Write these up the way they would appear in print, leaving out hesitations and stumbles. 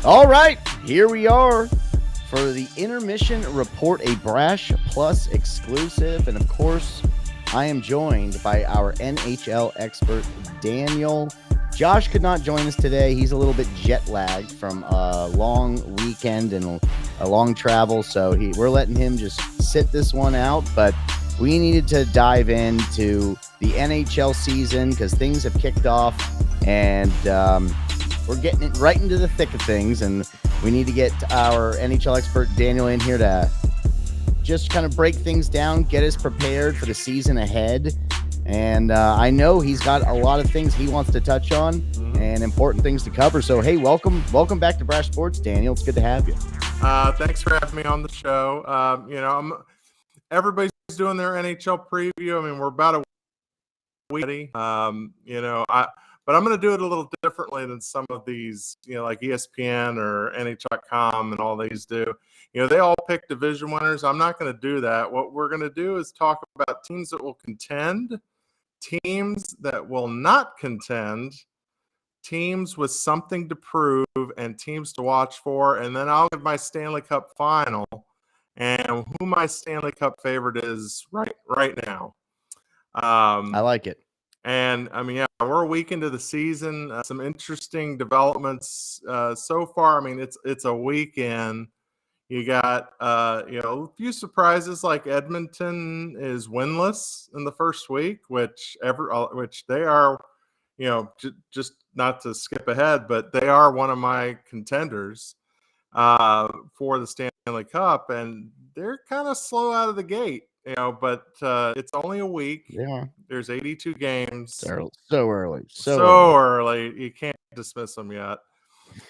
All right, here we are for the Intermission Report, a Brash Plus exclusive. And of course, I am joined by our NHL expert, Daniel. Josh could not join us today. He's a little bit jet lagged from a long weekend and a long travel. So we're letting him just sit this one out. But we needed to dive into the NHL season because things have kicked off. And we're getting it right into the thick of things, and we need to get our NHL expert Daniel in here to just kind of break things down, get us prepared for the season ahead. And I know he's got a lot of things he wants to touch on and important things to cover. So, hey, welcome back to Brash Sports, Daniel. It's good to have you. Thanks for having me on the show. Everybody's doing their NHL preview. I mean, we're about a week ready. But I'm going to do it a little differently than some of these, like ESPN or NHL.com and all these do. They all pick division winners. I'm not going to do that. What we're going to do is talk about teams that will contend, teams that will not contend, teams with something to prove, and teams to watch for. And then I'll give my Stanley Cup final and who my Stanley Cup favorite is right now. I like it. And I mean, we're a week into the season. Some interesting developments so far. I mean, it's a weekend. You got a few surprises, like Edmonton is winless in the first week, which they are. Just not to skip ahead, but they are one of my contenders for the Stanley Cup, and they're kind of slow out of the gate. But it's only a week. Yeah. There's 82 games. So early. So early. You can't dismiss them yet.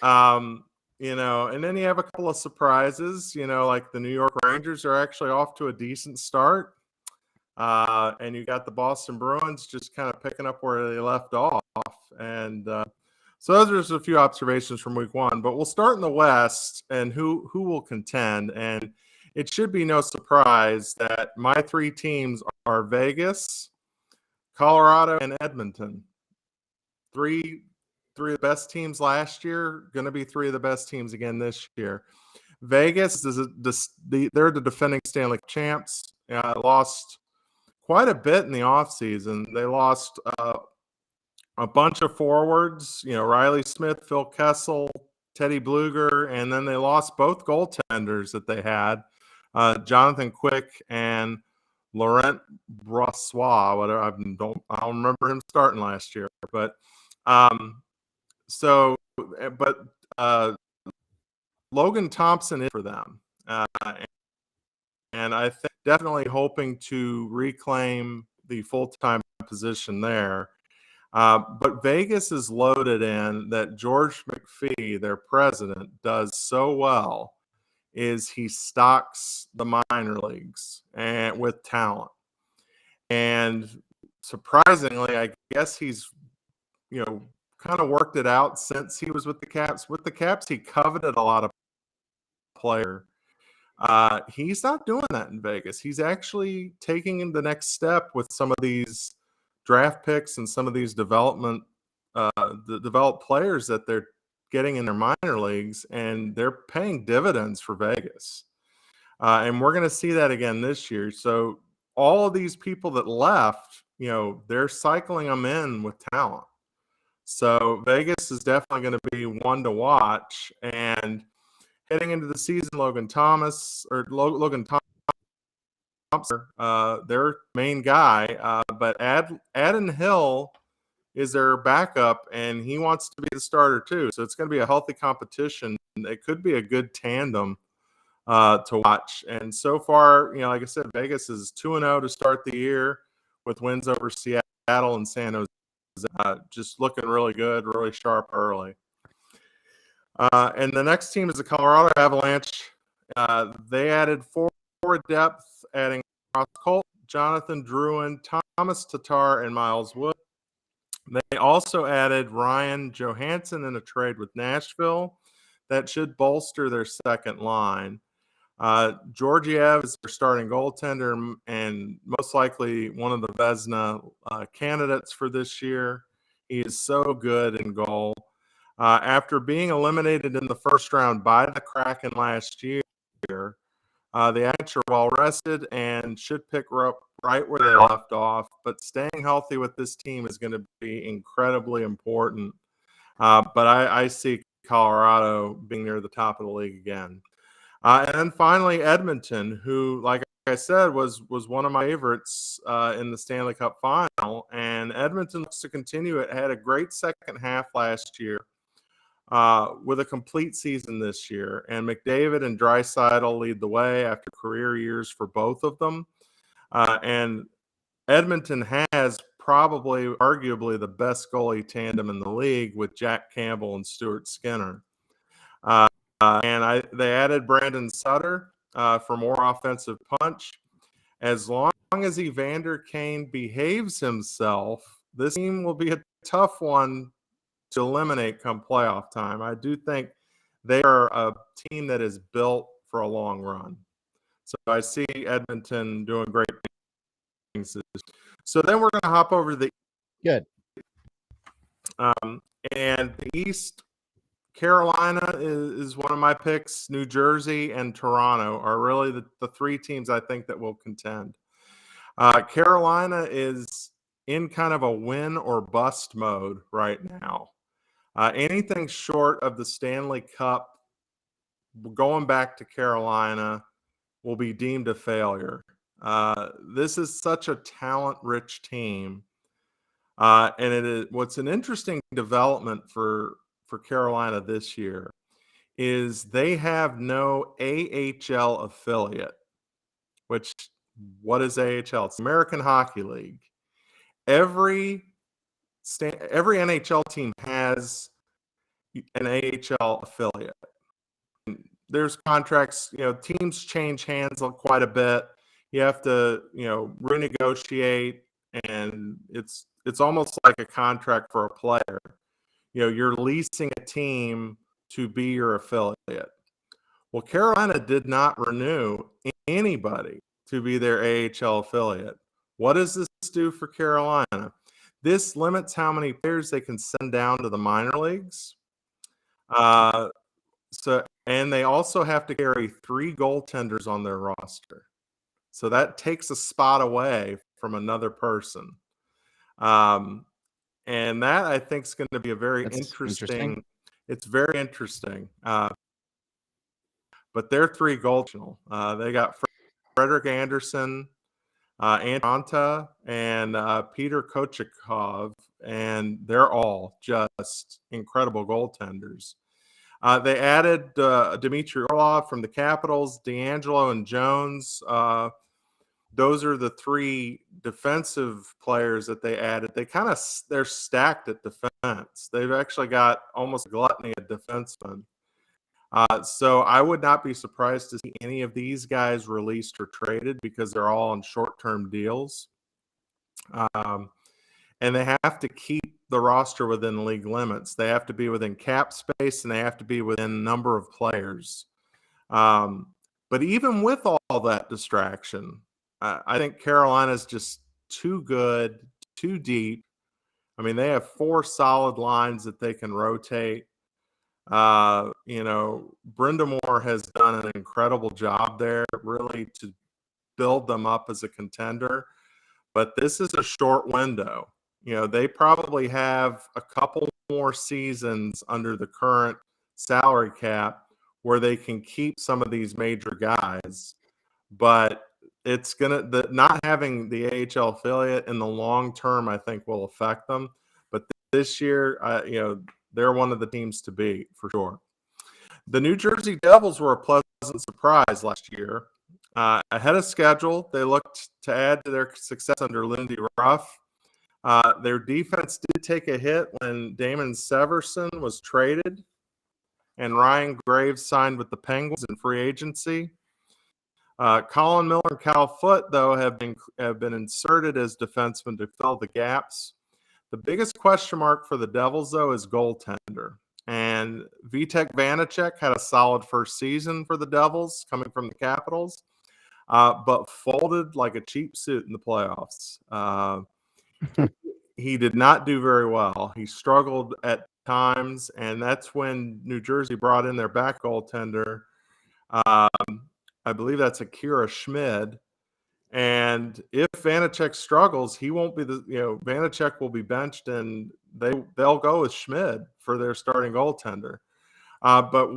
And then you have a couple of surprises, like the New York Rangers are actually off to a decent start. And you got the Boston Bruins just kind of picking up where they left off. And so those are just a few observations from week one. But we'll start in the West and who will contend. And it should be no surprise that my three teams are Vegas, Colorado, and Edmonton. Three of the best teams last year, going to be three of the best teams again this year. Vegas they're the defending Stanley Cup champs. Lost quite a bit in the offseason. They lost a bunch of forwards, Riley Smith, Phil Kessel, Teddy Bluger, and then they lost both goaltenders that they had, Jonathan Quick and Laurent Brossoit. Whatever, I don't remember him starting last year, but Logan Thompson is for them, and I think definitely hoping to reclaim the full-time position there. But Vegas is loaded in that George McPhee, their president, does so well is he stocks the minor leagues and with talent. And surprisingly, I guess he's, kind of worked it out since he was with the Caps. With the Caps, he coveted a lot of player. He's not doing that in Vegas. He's actually taking the next step with some of these draft picks and some of these developed players that they're getting in their minor leagues, and they're paying dividends for Vegas. And we're going to see that again this year. So all of these people that left, they're cycling them in with talent. So Vegas is definitely going to be one to watch. And heading into the season, Logan Thompson, their main guy, but Adden Hill is their backup, and he wants to be the starter too. So it's going to be a healthy competition. It could be a good tandem to watch. And so far, like I said, Vegas is 2-0 to start the year with wins over Seattle and San Jose. Just looking really good, really sharp early. And the next team is the Colorado Avalanche. They added forward depth, adding Ross Colt, Jonathan Drouin, Thomas Tatar, and Miles Wood. They also added Ryan Johansson in a trade with Nashville. That should bolster their second line. Georgiev is their starting goaltender and most likely one of the Vezina candidates for this year. He is so good in goal. After being eliminated in the first round by the Kraken last year, the Avalanche are well rested and should pick up right where they left off. But staying healthy with this team is going to be incredibly important. But I see Colorado being near the top of the league again. And then finally, Edmonton, who, like I said, was one of my favorites in the Stanley Cup final. And Edmonton looks to continue it. Had a great second half last year with a complete season this year. And McDavid and Draisaitl lead the way after career years for both of them. And Edmonton has probably, arguably, the best goalie tandem in the league with Jack Campbell and Stuart Skinner. And they added Brandon Sutter for more offensive punch. As long as Evander Kane behaves himself, this team will be a tough one to eliminate come playoff time. I do think they are a team that is built for a long run. So I see Edmonton doing great things. So then we're going to hop over to the Good. And the East. Carolina is one of my picks. New Jersey and Toronto are really the three teams I think that will contend. Carolina is in kind of a win or bust mode right now. Anything short of the Stanley Cup going back to Carolina will be deemed a failure. This is such a talent-rich team. And it is what's an interesting development for Carolina this year is they have no AHL affiliate, which what is AHL? It's American Hockey League. Every NHL team has an AHL affiliate. There's contracts, teams change hands quite a bit. You have to, renegotiate, and it's almost like a contract for a player. You're leasing a team to be your affiliate. Well, Carolina did not renew anybody to be their AHL affiliate. What does this do for Carolina? This limits how many players they can send down to the minor leagues. And they also have to carry 3 goaltenders on their roster. So that takes a spot away from another person. And that, I think, is going to be a very interesting. It's very interesting. But they're 3 goaltenders. They got Frederick Anderson, Anta, and Peter Kochikov, and they're all just incredible goaltenders. They added Dmitry Orlov from the Capitals, D'Angelo and Jones. Those are the 3 defensive players that they added. They're stacked at defense. They've actually got almost a gluttony of defensemen. So I would not be surprised to see any of these guys released or traded because they're all on short-term deals. And they have to keep the roster within league limits. They have to be within cap space, and they have to be within number of players. But even with all that distraction, I think Carolina's just too good, too deep. I mean, they have 4 solid lines that they can rotate. Brindamore has done an incredible job there, really, to build them up as a contender. But this is a short window. They probably have a couple more seasons under the current salary cap where they can keep some of these major guys. But it's not having the AHL affiliate in the long term, I think, will affect them. But this year, they're one of the teams to beat for sure. The New Jersey Devils were a pleasant surprise last year. Ahead of schedule, they looked to add to their success under Lindy Ruff. Their defense did take a hit when Damon Severson was traded and Ryan Graves signed with the Penguins in free agency. Colin Miller and Cal Foote, though, have been inserted as defensemen to fill the gaps. The biggest question mark for the Devils, though, is goaltender. And Vitek Vanacek had a solid first season for the Devils coming from the Capitals, but folded like a cheap suit in the playoffs. He did not do very well. He struggled at times, and that's when New Jersey brought in their back goaltender. I believe that's Akira Schmid. And if Vanacek struggles, he won't be Vanacek will be benched, and they'll go with Schmid for their starting goaltender. But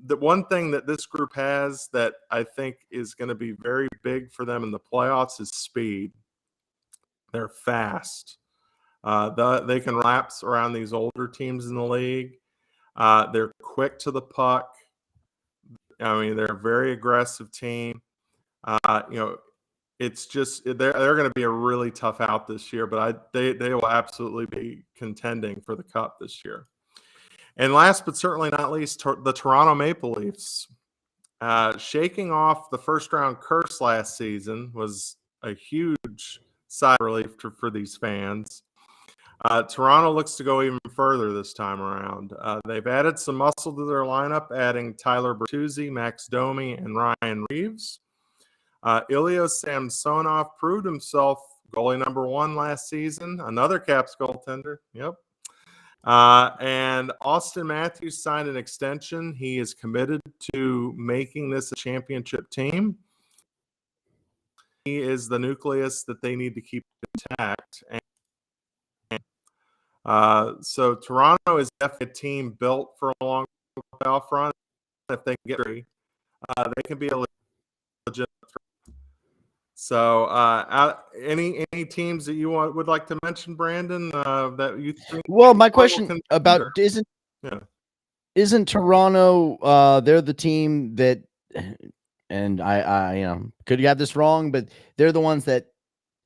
the one thing that this group has that I think is going to be very big for them in the playoffs is speed. They're fast. They can lapse around these older teams in the league. They're quick to the puck. I mean, they're a very aggressive team. It's just they're going to be a really tough out this year, but they will absolutely be contending for the cup this year. And last but certainly not least, the Toronto Maple Leafs. Shaking off the first round curse last season was a huge sigh of relief for these fans. Toronto looks to go even further this time around. They've added some muscle to their lineup, adding Tyler Bertuzzi, Max Domi, and Ryan Reeves. Ilya Samsonov proved himself goalie number one last season, another Caps goaltender. Yep. And Austin Matthews signed an extension. He is committed to making this a championship team. He is the nucleus that they need to keep intact. So Toronto is definitely a team built for a long playoff run. If they can get three, they can be a legit. So, any teams that you would like to mention, Brandon? That you think? Well, my question about isn't Toronto? They're the team that, and I could have this wrong, but they're the ones that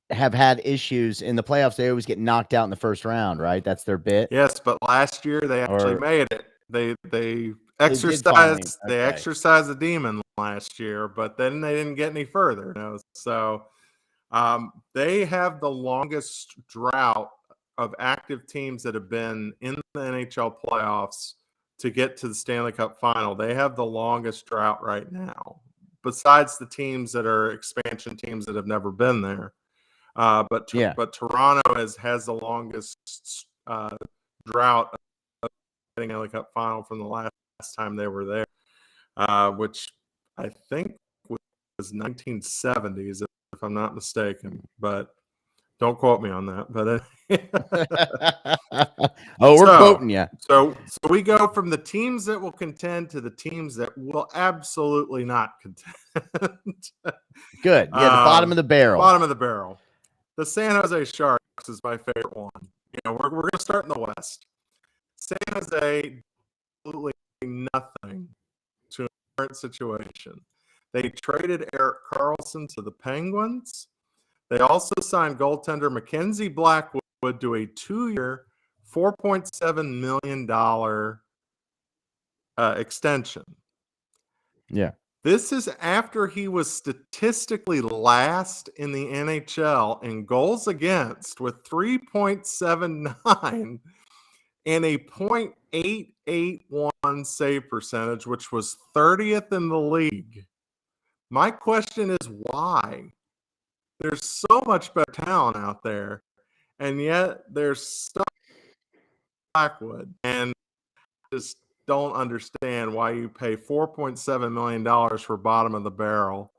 have had issues in the playoffs. They always get knocked out in the first round, right? That's their bit. Yes, but last year they actually made it. They exercised the demon last year, but then they didn't get any further. So they have the longest drought of active teams that have been in the NHL playoffs to get to the Stanley Cup final. They have the longest drought right now, besides the teams that are expansion teams that have never been there. But Toronto has the longest drought of getting Stanley Cup final from the last time they were there, which I think was 1970s, if I'm not mistaken. But don't quote me on that. But we're quoting you. So we go from the teams that will contend to the teams that will absolutely not contend. Good. Yeah, the bottom of the barrel. Bottom of the barrel. The San Jose Sharks is my favorite one. We're going to start in the West. San Jose, absolutely nothing to the current situation. They traded Erik Karlsson to the Penguins. They also signed goaltender Mackenzie Blackwood to a 2-year, $4.7 million extension. Yeah. This is after he was statistically last in the NHL in goals against with 3.79 and a .881 save percentage, which was 30th in the league. My question is why? There's so much better talent out there, and yet there's stuff Blackwood, and just don't understand why you pay $4.7 million for bottom of the barrel.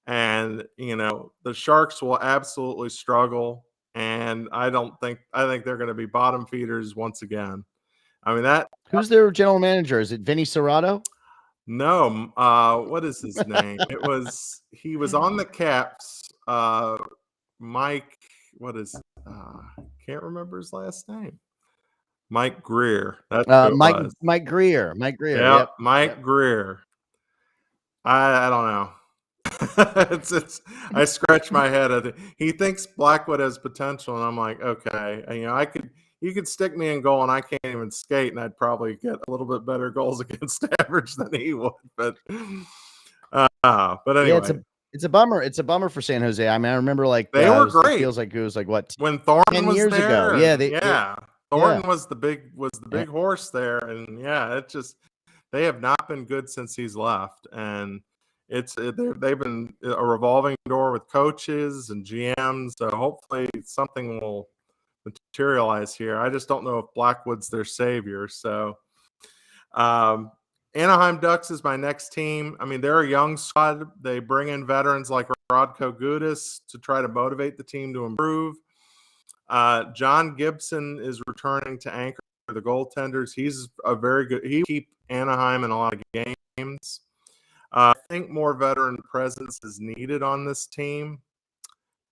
And, the Sharks will absolutely struggle. And I think they're going to be bottom feeders once again. I mean, who's their general manager? Is it Vinny Serrato? No. What is his name? He was on the Caps. Mike, can't remember his last name. Mike Greer. That's Mike Greer. Mike Greer. Yep. Mike Greer. I don't know. I scratch my head. He thinks Blackwood has potential, and I'm like, okay. You could stick me in goal, and I can't even skate, and I'd probably get a little bit better goals against average than he would. But anyway. Yeah, it's a bummer. It's a bummer for San Jose. I mean, I remember they were great. It feels like it was like what, when Thornton 10 was years there, ago. Thornton was the big horse there, and they have not been good since he's left, and they've been a revolving door with coaches and GMs. So hopefully something will materialize here. I just don't know if Blackwood's their savior. So Anaheim Ducks is my next team. I mean, they're a young squad. They bring in veterans like Radko Gudas to try to motivate the team to improve. John Gibson is returning to anchor the goaltenders. He's a very good. He keep Anaheim in a lot of games. I think more veteran presence is needed on this team,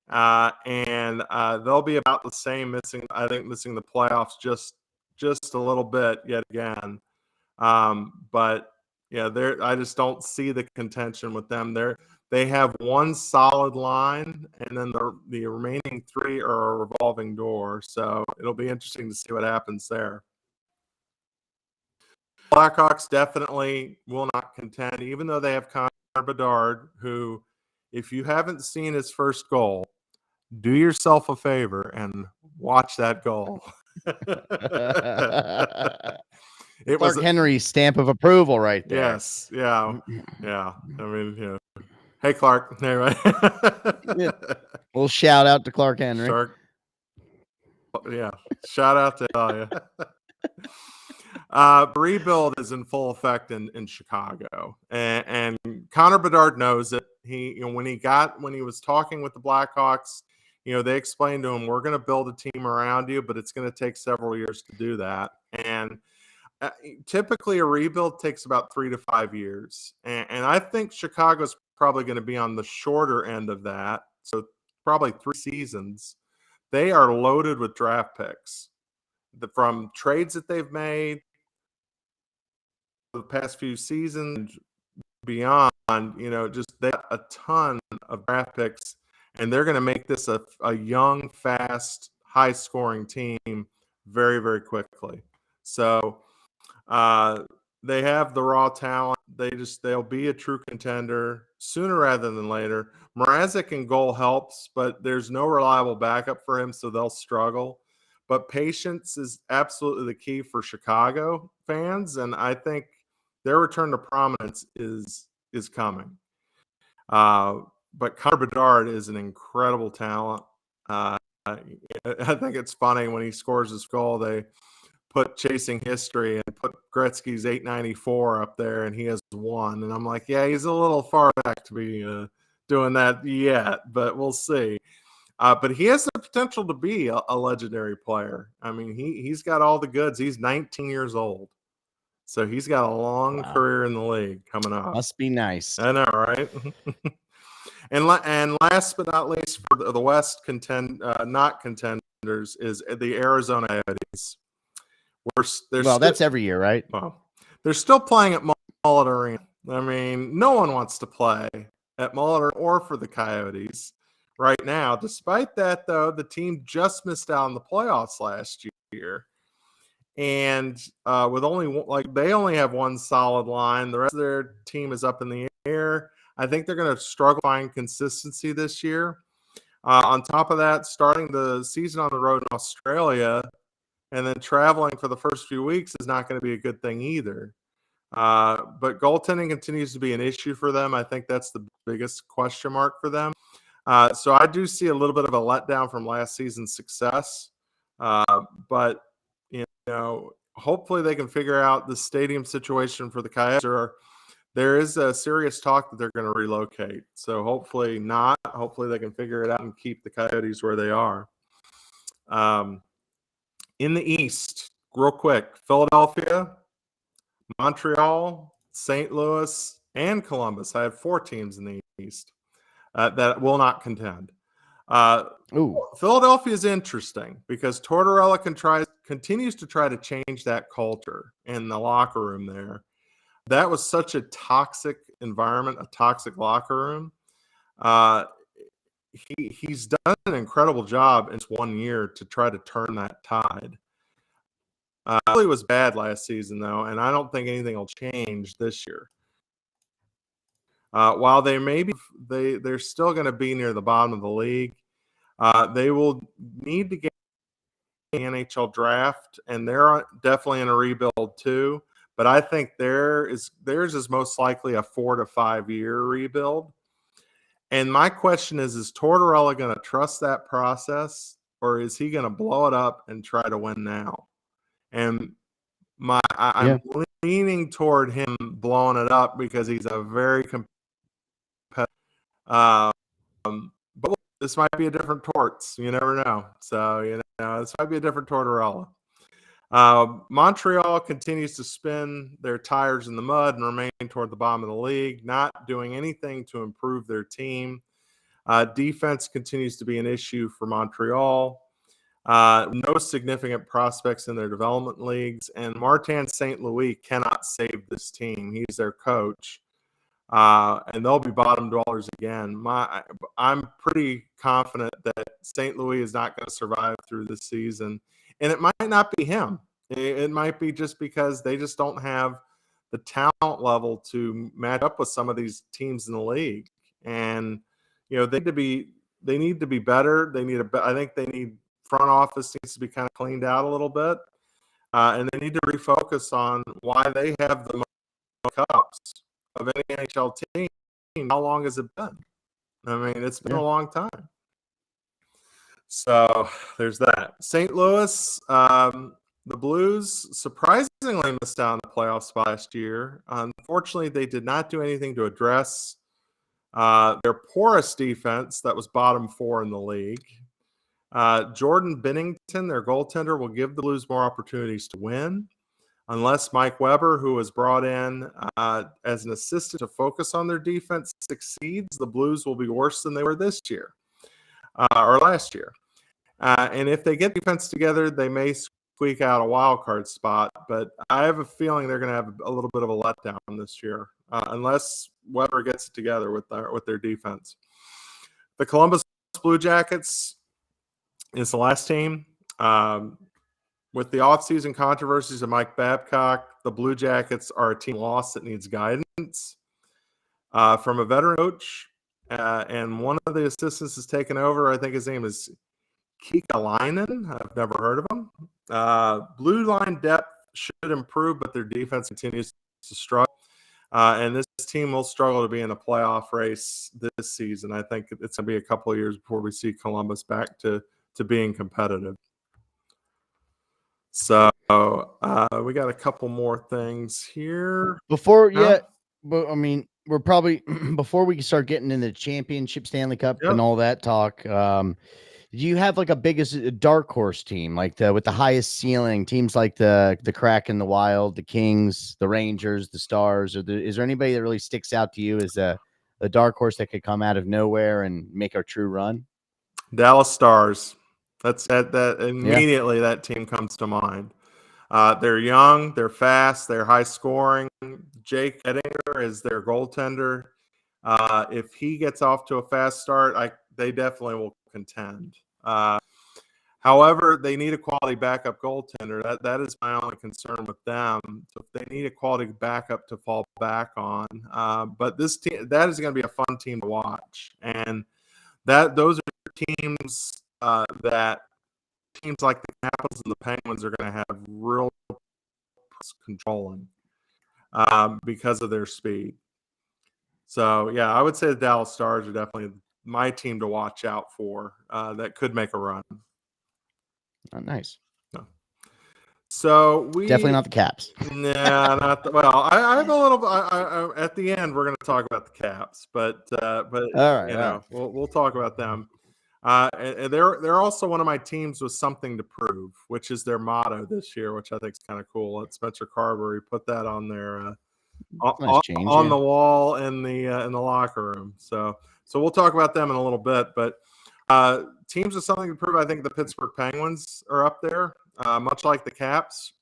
and they'll be about the same. Missing the playoffs just a little bit yet again. But yeah, I just don't see the contention with them. They have one solid line, and then the remaining three are a revolving door. So it'll be interesting to see what happens there. Blackhawks definitely will not contend, even though they have Connor Bedard, who, if you haven't seen his first goal, do yourself a favor and watch that goal. It was Henry's stamp of approval right there. Yes. Yeah. Yeah. I mean, yeah. Hey, Clark. Anyway. We'll shout out to Clark Henry. Shark. Yeah. Shout out to rebuild is in full effect in Chicago, and Connor Bedard knows it. When he was talking with the Blackhawks, they explained to him, we're going to build a team around you, but it's going to take several years to do that. And typically a rebuild takes about 3 to 5 years. And I think Chicago's probably going to be on the shorter end of that. So probably 3 seasons. They are loaded with draft picks from trades that they've made the past few seasons beyond, just they got a ton of draft picks, and they're going to make this a young, fast, high-scoring team very, very quickly. So they have the raw talent. They'll be a true contender sooner rather than later. Mrazek in goal helps, but there's no reliable backup for him, so they'll struggle. But patience is absolutely the key for Chicago fans, and I think their return to prominence is coming. But Connor Bedard is an incredible talent. I think it's funny when he scores his goal, they put Chasing History and put Gretzky's 894 up there, and he has 1. And I'm like, yeah, he's a little far back to be doing that yet, but we'll see. But he has the potential to be a legendary player. I mean, he's got all the goods. He's 19 years old. So he's got a long career in the league coming up. Must be nice. I know, right? And last but not least, for the West not contenders, is the Arizona Coyotes. That's every year, right? Well, they're still playing at Mullet Arena. I mean, no one wants to play at Mullet or for the Coyotes right now. Despite that, though, the team just missed out on the playoffs last year. And with they only have one solid line. The rest of their team is up in the air. I think they're going to struggle to find consistency this year. On top of that, starting the season on the road in Australia and then traveling for the first few weeks is not going to be a good thing either. But goaltending continues to be an issue for them. I think that's the biggest question mark for them. So I do see a little bit of a letdown from last season's success. But hopefully they can figure out the stadium situation for the Coyotes. There is a serious talk that they're going to relocate. So hopefully not. Hopefully they can figure it out and keep the Coyotes where they are. In the East, real quick, Philadelphia, Montreal, St. Louis, and Columbus. I have 4 teams in the East that will not contend. Philadelphia is interesting because Tortorella continues to try to change that culture in the locker room there. That was such a toxic environment, a toxic locker room. He's done an incredible job in 1 year to try to turn that tide. Philly was bad last season, though, and I don't think anything will change this year. While they're still going to be near the bottom of the league, they will need to get the NHL draft, and they're definitely in a rebuild too. But I think theirs is most likely a 4 to 5 year rebuild. And my question is Tortorella going to trust that process or is he going to blow it up and try to win now? And I'm leaning toward him blowing it up because he's a very competitive. But this might be a different Torts. You never know. So, this might be a different Tortorella. Montreal continues to spin their tires in the mud and remain toward the bottom of the league, not doing anything to improve their team. Defense continues to be an issue for Montreal. No significant prospects in their development leagues, and Martin St. Louis cannot save this team. He's their coach, and they'll be bottom dwellers again. I'm pretty confident that St. Louis is not going to survive through this season, and it might not be him. It might be just because they just don't have the talent level to match up with some of these teams in the league, and they need to be better. I think they need. Front office needs to be kind of cleaned out a little bit, and they need to refocus on why they have the most cups of any NHL team. How long has it been? I mean, it's been a long time. So there's that. St. Louis, the Blues surprisingly missed out on the playoffs last year. Unfortunately, they did not do anything to address their porous defense that was bottom 4 in the league. Jordan Binnington, their goaltender, will give the Blues more opportunities to win. Unless Mike Weber, who was brought in as an assistant to focus on their defense, succeeds, the Blues will be worse than they were this year or last year. And if they get defense together, they may squeak out a wild card spot. But I have a feeling they're going to have a little bit of a letdown this year, unless Weber gets it together with their defense. The Columbus Blue Jackets is the last team. With the offseason controversies of Mike Babcock, the Blue Jackets are a team lost that needs guidance from a veteran coach. And one of the assistants has taken over. I think his name is Kekalainen. I've never heard of him. Blue line depth should improve, but their defense continues to struggle. And this team will struggle to be in a playoff race this season. I think it's going to be a couple of years before we see Columbus back to being competitive. So we got a couple more things here. But I mean, we're probably before we start getting into the championship, Stanley Cup, and all that talk. Do you have like a biggest dark horse team, like with the highest ceiling teams, like the Kraken, the Wild, the Kings, the Rangers, the Stars? Is there anybody that really sticks out to you as a dark horse that could come out of nowhere and make a true run? Dallas Stars. That immediately that team comes to mind. They're young, they're fast, they're high scoring. Jake Ettinger is their goaltender. If he gets off to a fast start, they definitely will contend. However, they need a quality backup goaltender. That is my only concern with them. So if they need a quality backup to fall back on, but this team, that is going to be a fun team to watch, and those are teams that teams like the Capitals and the Penguins are going to have real controlling because of their speed. So, yeah, I would say the Dallas Stars are definitely my team to watch out for that could make a run. Oh, nice. No. So definitely not the Caps. Nah, not I have a little. At the end, we're going to talk about the Caps, but all right, we'll talk about them. And they're also one of my teams with something to prove, which is their motto this year, which I think is kind of cool. Let Spencer Carberry put that on their on the wall in the locker room. So we'll talk about them in a little bit. But teams with something to prove, I think the Pittsburgh Penguins are up there, much like the Caps.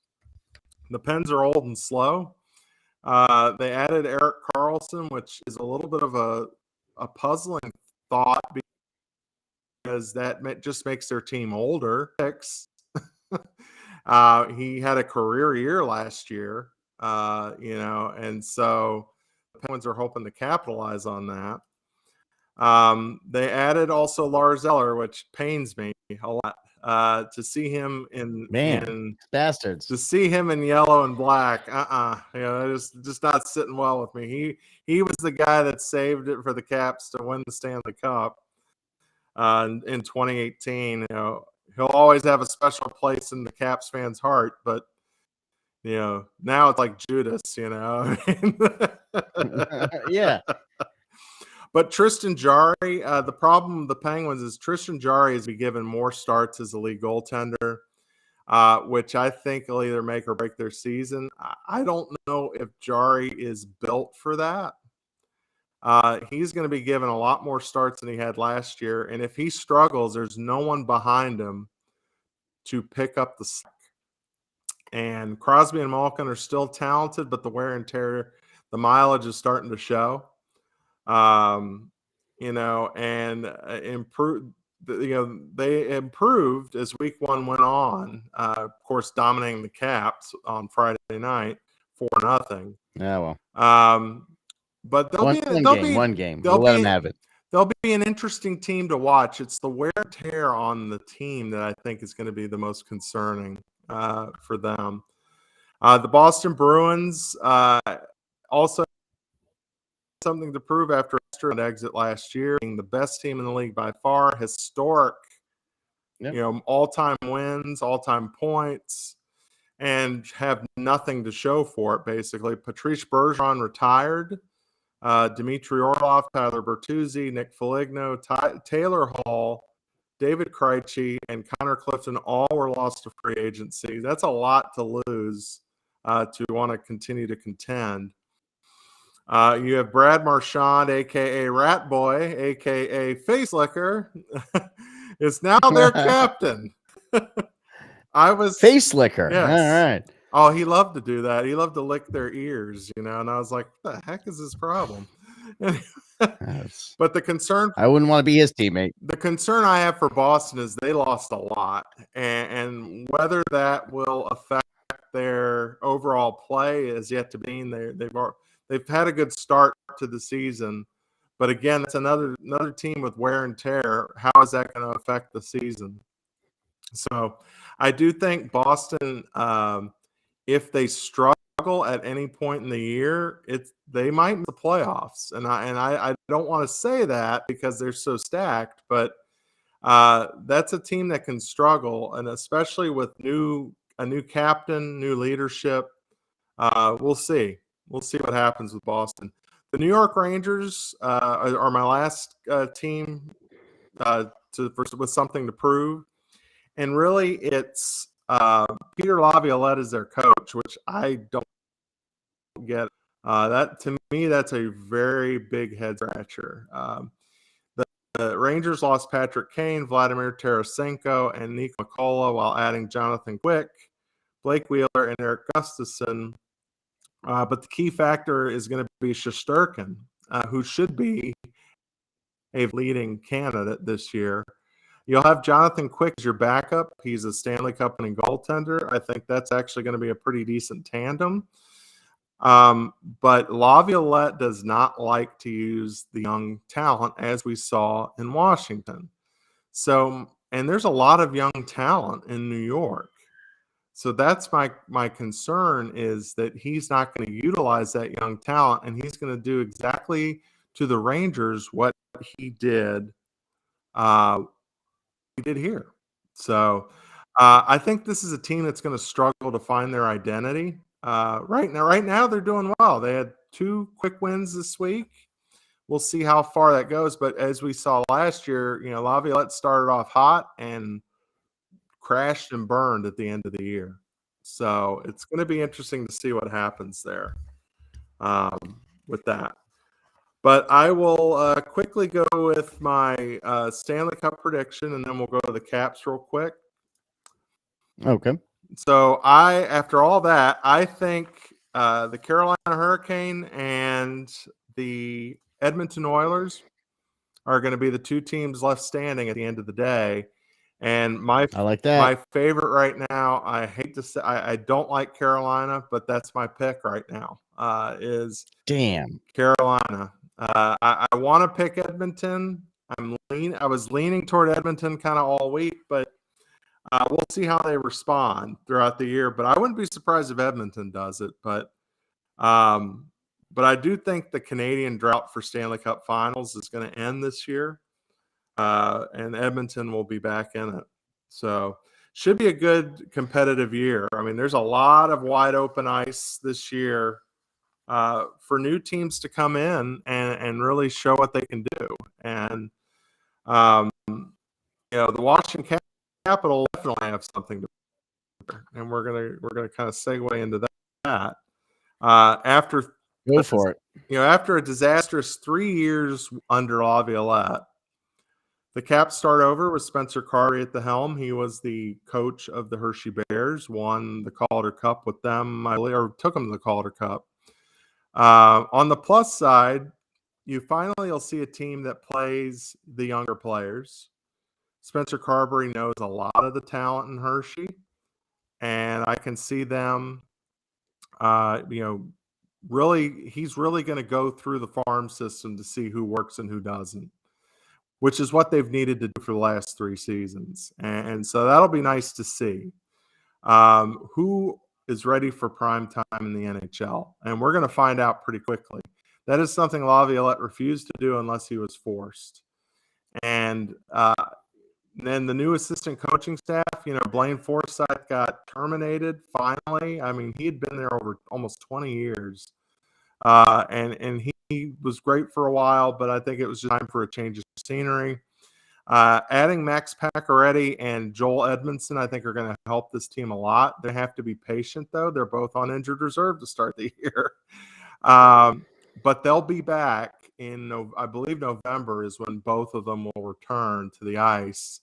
The Pens are old and slow. They added Erik Karlsson, which is a little bit of a puzzling thought, because that just makes their team older. He had a career year last year, and so the Penguins are hoping to capitalize on that. They added also Lars Eller, which pains me a lot to see him in bastards. To see him in yellow and black, just not sitting well with me. He was the guy that saved it for the Caps to win the Stanley Cup. In 2018, he'll always have a special place in the Caps fans' heart. But now it's like Judas. Yeah. But Tristan Jarry, the problem with the Penguins is Tristan Jarry has been given more starts as a league goaltender, which I think will either make or break their season. I don't know if Jarry is built for that. He's going to be given a lot more starts than he had last year. And if he struggles, there's no one behind him to pick up the slack. And Crosby and Malkin are still talented, but the wear and tear, the mileage is starting to show. And improve. They improved as week 1 went on. Of course, dominating the Caps on Friday night 4-0. Yeah, well. But One game. We'll let them have it. They'll be an interesting team to watch. It's the wear and tear on the team that I think is going to be the most concerning for them. The Boston Bruins also something to prove after an exit last year, being the best team in the league by far, historic, all-time wins, all-time points, and have nothing to show for it, basically. Patrice Bergeron retired. Dmitry Orlov, Tyler Bertuzzi, Nick Foligno, Taylor Hall, David Krejci, and Connor Clifton all were lost to free agency. That's a lot to lose to want to continue to contend. You have Brad Marchand, a.k.a. Rat Boy, a.k.a. Face Licker, is now their captain. Face Licker. Yes. All right. Oh, he loved to do that. He loved to lick their ears, and I was like, what the heck is his problem? But the concern, I wouldn't want to be his teammate. The concern I have for Boston is they lost a lot, and whether that will affect their overall play is yet to be. They've had a good start to the season, but again, it's another team with wear and tear. How is that going to affect the season? So, I do think Boston, if they struggle at any point in the year, they might miss the playoffs. And I don't want to say that because they're so stacked, but that's a team that can struggle, and especially with a new captain, new leadership. We'll see. We'll see what happens with Boston. The New York Rangers are my last team with something to prove. And really, it's Peter Laviolette is their coach, which I don't get. That to me, that's a very big head scratcher. The Rangers lost Patrick Kane, Vladimir Tarasenko, and Nick McCullough while adding Jonathan Quick, Blake Wheeler, and Eric Gustafson. But the key factor is going to be Shesterkin, who should be a leading candidate this year. You'll have Jonathan Quick as your backup. He's a Stanley Cup winning goaltender. I think that's actually going to be a pretty decent tandem. But Laviolette does not like to use the young talent as we saw in Washington. So, and there's a lot of young talent in New York. So that's my concern, is that he's not going to utilize that young talent, and he's going to do exactly to the Rangers what he did here. So I think this is a team that's going to struggle to find their identity. Right now they're doing well. They had 2 quick wins this week. We'll see how far that goes. But as we saw last year, Laviolette started off hot and crashed and burned at the end of the year. So it's going to be interesting to see what happens there with that. But I will quickly go with my Stanley Cup prediction, and then we'll go to the Caps real quick. Okay. So after all that, I think the Carolina Hurricane and the Edmonton Oilers are going to be the 2 teams left standing at the end of the day. And I like that. My favorite right now, I hate to say, I don't like Carolina, but that's my pick right now. Is Carolina. I want to pick Edmonton. I was leaning toward Edmonton kind of all week, but we'll see how they respond throughout the year. But I wouldn't be surprised if Edmonton does it. But I do think the Canadian drought for Stanley Cup Finals is going to end this year, and Edmonton will be back in it. So should be a good competitive year. I mean, there's a lot of wide open ice this year for new teams to come in and really show what they can do. And the Washington Capitol definitely have something to do, and we're gonna kind of segue into that. After Go for it. After a disastrous 3 years under Laviolette, the Caps start over with Spencer Carey at the helm. He was the coach of the Hershey Bears, won the Calder Cup with them, or took them to the Calder Cup. On the plus side, you'll see a team that plays the younger players. Spencer Carberry knows a lot of the talent in Hershey, and I can see them, he's really going to go through the farm system to see who works and who doesn't, which is what they've needed to do for the last 3 seasons. And so that'll be nice to see who is ready for prime time in the NHL. And we're going to find out pretty quickly. That is something Laviolette refused to do unless he was forced. And then the new assistant coaching staff, Blaine Forsythe got terminated finally. I mean, he had been there over almost 20 years. And he was great for a while, but I think it was just time for a change of scenery. Adding Max Pacioretty and Joel Edmondson, I think, are going to help this team a lot. They have to be patient, though. They're both on injured reserve to start the year. But they'll be back I believe November is when both of them will return to the ice.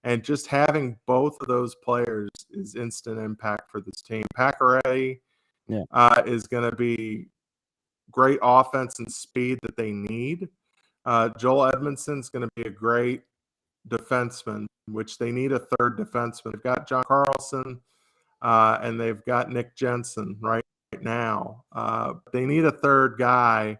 And just having both of those players is instant impact for this team. Pacioretty is going to be great offense and speed that they need. Joel Edmondson's going to be a great defenseman, which they need a third defenseman. They've got John Carlson and they've got Nick Jensen right now. They need a third guy.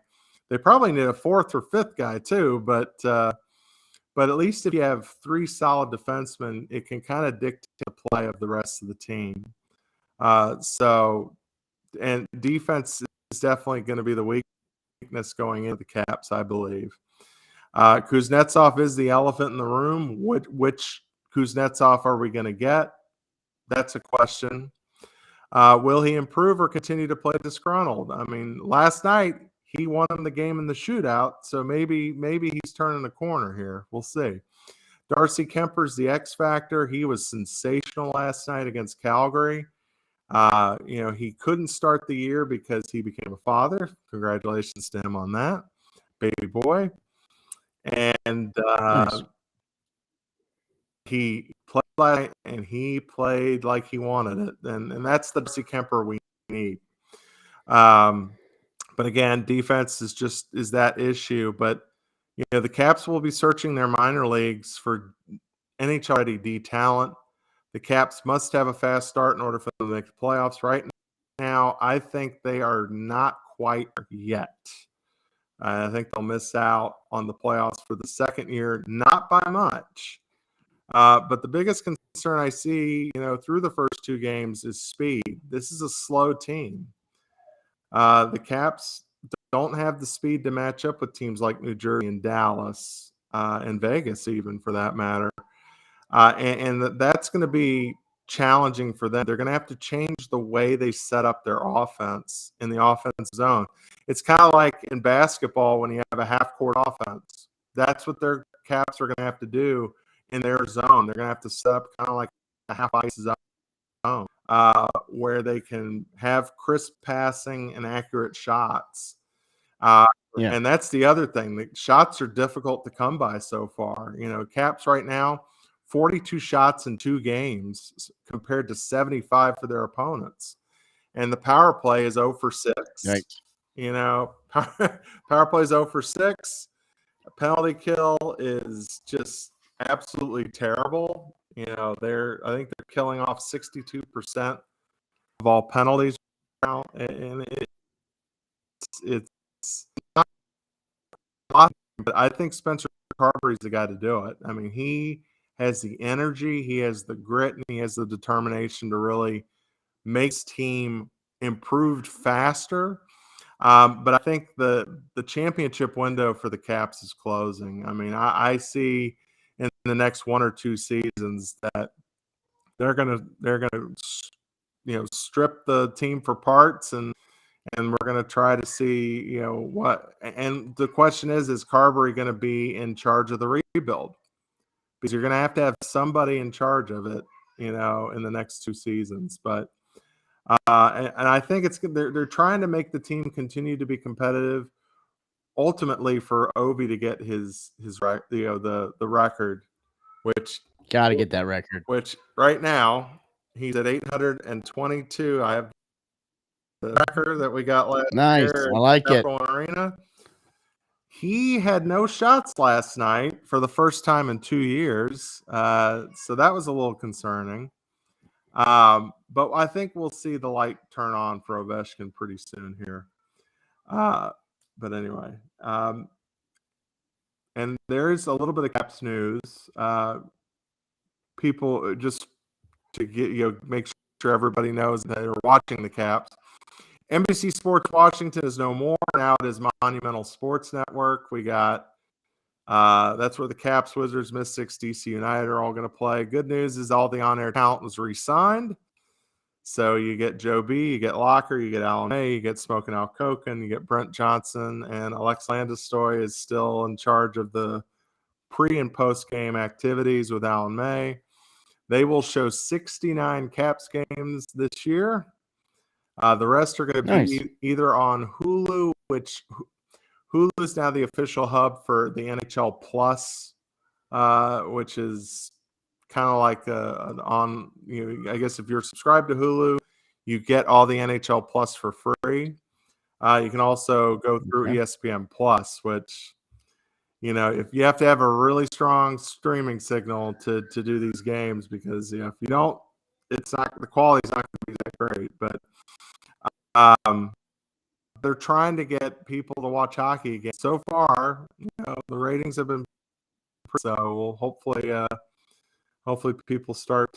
They probably need a fourth or fifth guy too, but at least if you have 3 solid defensemen, it can kind of dictate the play of the rest of the team. And defense is definitely going to be the weakness going into the Caps, I believe. Kuznetsov is the elephant in the room. Which Kuznetsov are we going to get? That's a question. Will he improve or continue to play disgruntled? I mean, last night he won the game in the shootout, so maybe he's turning the corner here. We'll see. Darcy Kemper's the X factor. He was sensational last night against Calgary. He couldn't start the year because he became a father. Congratulations to him on that, baby boy. And Nice. he played last night, and he played like he wanted it. And that's the Darcy Kemper we need. But again, defense is that issue. But the Caps will be searching their minor leagues for NHL-ready talent. The Caps must have a fast start in order for them to make the playoffs. Right now, I think they are not quite yet. I think they'll miss out on the playoffs for the second year, not by much. But the biggest concern I see, through the first 2 games is speed. This is a slow team. The Caps don't have the speed to match up with teams like New Jersey and Dallas and Vegas, even for that matter. And that's going to be challenging for them. They're going to have to change the way they set up their offense in the offense zone. It's kind of like in basketball when you have a half-court offense. That's what their Caps are going to have to do in their zone. They're going to have to set up kind of like a half-ice zone where they can have crisp passing and accurate shots. And that's the other thing. The shots are difficult to come by so far. Caps right now, 42 shots in 2 games compared to 75 for their opponents. And the power play is 0 for 6. Right. Power play is 0 for 6. A penalty kill is just absolutely terrible. I think they're killing off 62% of all penalties now, and it's not a lot, but I think Spencer Carberry is the guy to do it. I mean, he has the energy, he has the grit, and he has the determination to really make his team improved faster. But I think the championship window for the Caps is closing. I mean, I see in the next 1 or 2 seasons that they're gonna strip the team for parts, and we're gonna try to see what. And the question is Carberry going to be in charge of the rebuild? Because you're going to have somebody in charge of it, in the next 2 seasons. But and I think they're trying to make the team continue to be competitive, ultimately for Ovi to get his the record, which Got to get that record. Which right now he's at 822. I have the record that we got last year. I like it. Arena. He had no shots last night for the first time in 2 years, so that was a little concerning. But I think we'll see the light turn on for Ovechkin pretty soon here. But anyway, and there's a little bit of Caps news. People, just to get make sure everybody knows that they're watching the Caps. NBC Sports Washington is no more. Now it is Monumental Sports Network. We got that's where the Caps, Wizards, Mystics, DC United are all going to play. Good news is all the on-air talent was re-signed. So you get Joe B, you get Locker, you get Alan May, you get Smokin' Al Koken, you get Brent Johnson, and Alex Landestoy is still in charge of the pre- and post-game activities with Alan May. They will show 69 Caps games this year. The rest are going to be either on Hulu, which Hulu is now the official hub for the NHL Plus, which is kind of like I guess if you're subscribed to Hulu, you get all the NHL Plus for free. You can also go through ESPN Plus, which, if you have to have a really strong streaming signal to do these games, because if you don't, the quality's not going to be that great. But they're trying to get people to watch hockey again. So far, the ratings have been so. We'll hopefully people start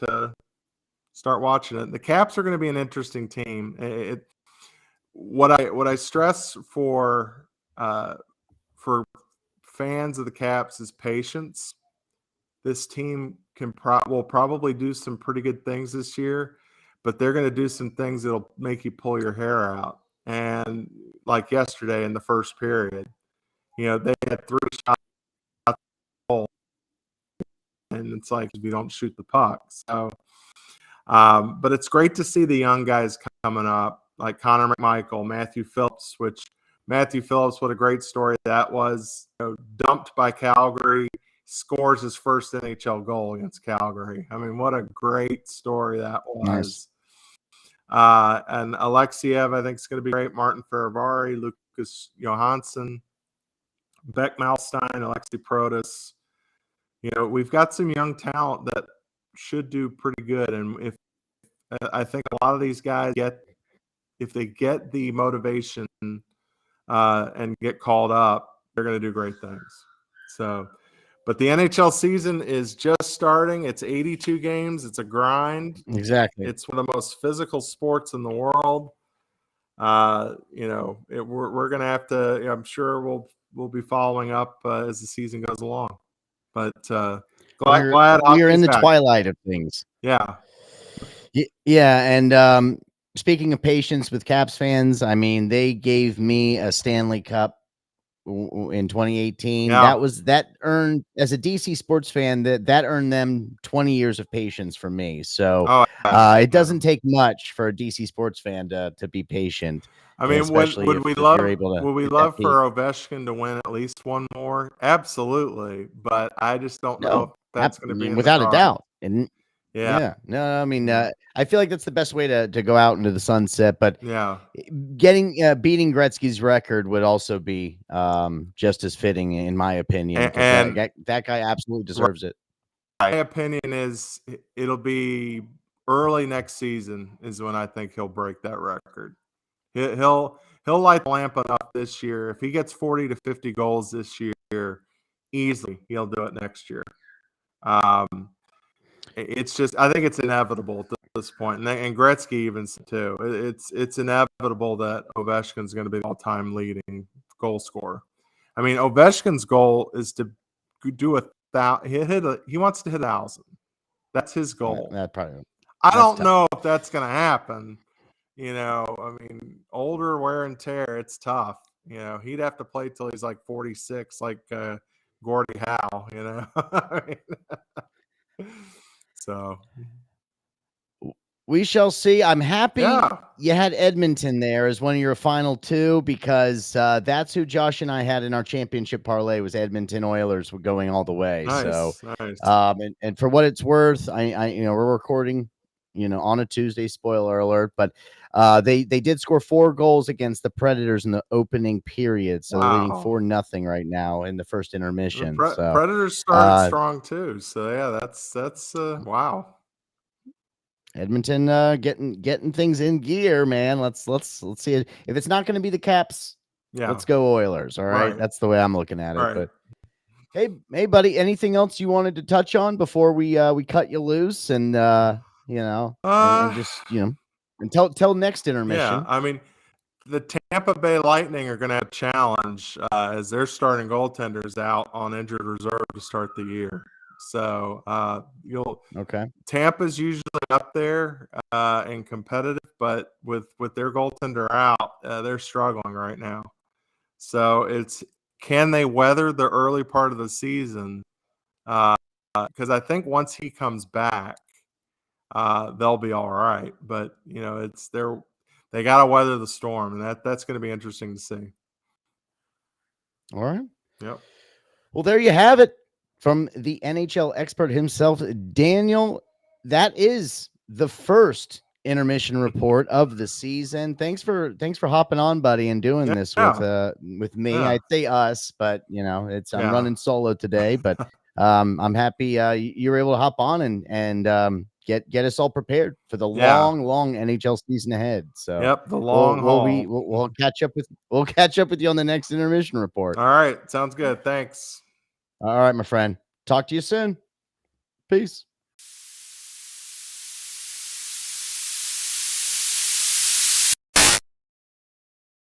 watching it. The Caps are going to be an interesting team. What I stress for fans of the Caps is patience. This team will probably do some pretty good things this year, but they're going to do some things that'll make you pull your hair out. And like yesterday in the first period, they had 3 shots, and it's like, if you don't shoot the puck. So, but it's great to see the young guys coming up, like Connor McMichael, Matthew Phillips, what a great story that was. Dumped by Calgary, scores his first NHL goal against Calgary. I mean, what a great story that was. Nice. And Alexiev, I think, is going to be great. Martin Ferravari, Lucas Johansson, Beck Malstein, Alexi Protas. We've got some young talent that should do pretty good. And I think a lot of these guys if they get the motivation and get called up, they're going to do great things. So, but the NHL season is just starting. It's 82 games. It's a grind. Exactly. It's one of the most physical sports in the world. We're going to have to. I'm sure we'll be following up as the season goes along. But glad we are in the twilight of things. Yeah. Yeah, and speaking of patience with Caps fans, I mean, they gave me a Stanley Cup in 2018. Yeah. That earned, as a DC sports fan, that earned them 20 years of patience from me. So it doesn't take much for a DC sports fan to be patient. I mean, especially would we love for Ovechkin to win at least one more? Absolutely, but I just don't know if that's going to be without a doubt. And yeah, no, I mean, I feel like that's the best way to go out into the sunset. But beating Gretzky's record would also be just as fitting, in my opinion. And that guy absolutely deserves it. My opinion is it'll be early next season is when I think he'll break that record. He'll light the lamp enough this year. If he gets 40 to 50 goals this year, easily he'll do it next year. It's just, I think it's inevitable at this point, and Gretzky even too. It's inevitable that Ovechkin's going to be the all-time leading goal scorer. I mean, Ovechkin's goal is to do he wants to hit 1,000. That's his goal. That probably. I don't tough. know if that's going to happen. You know, I mean, older wear and tear, it's tough. You know, he'd have to play till he's like 46, like Gordie Howe, you know. So We shall see. I'm happy yeah, you had Edmonton there as one of your final two, because that's who Josh and I had in our championship parlay, was Edmonton Oilers, were going all the way. So, nice. and for what it's worth, I we're recording, on a Tuesday, spoiler alert, but they did score 4 goals against the Predators in the opening period. So they're leading Wow. 0-0 right now in the first intermission. The So Predators started strong too. So yeah, that's wow. Edmonton getting things in gear, man. Let's see it. If it's not going to be the Caps, Yeah. let's go Oilers. All right? Right. That's the way I'm looking at it. Right. But hey, buddy, anything else you wanted to touch on before we cut you loose and and just until next intermission? Yeah, I mean, the Tampa Bay Lightning are going to have a challenge as their starting goaltender's out on injured reserve to start the year. So Okay. Tampa's usually up there and competitive, but with their goaltender out, they're struggling right now. So can they weather the early part of the season? Because I think once he comes back, they'll be all right. But they got to weather the storm, and that's going to be interesting to see. All right. Yep. Well, there you have it from the NHL expert himself, Daniel. That is the first intermission report of the season. Thanks for hopping on, buddy, and doing this with me. Yeah. I'd say us, but I'm Yeah. running solo today, but I'm happy you were able to hop on and get us all prepared for the long NHL season ahead. So yep, the long haul. We'll catch up with you on the next intermission report. All right, sounds good. Thanks. All right, my friend. Talk to you soon. Peace.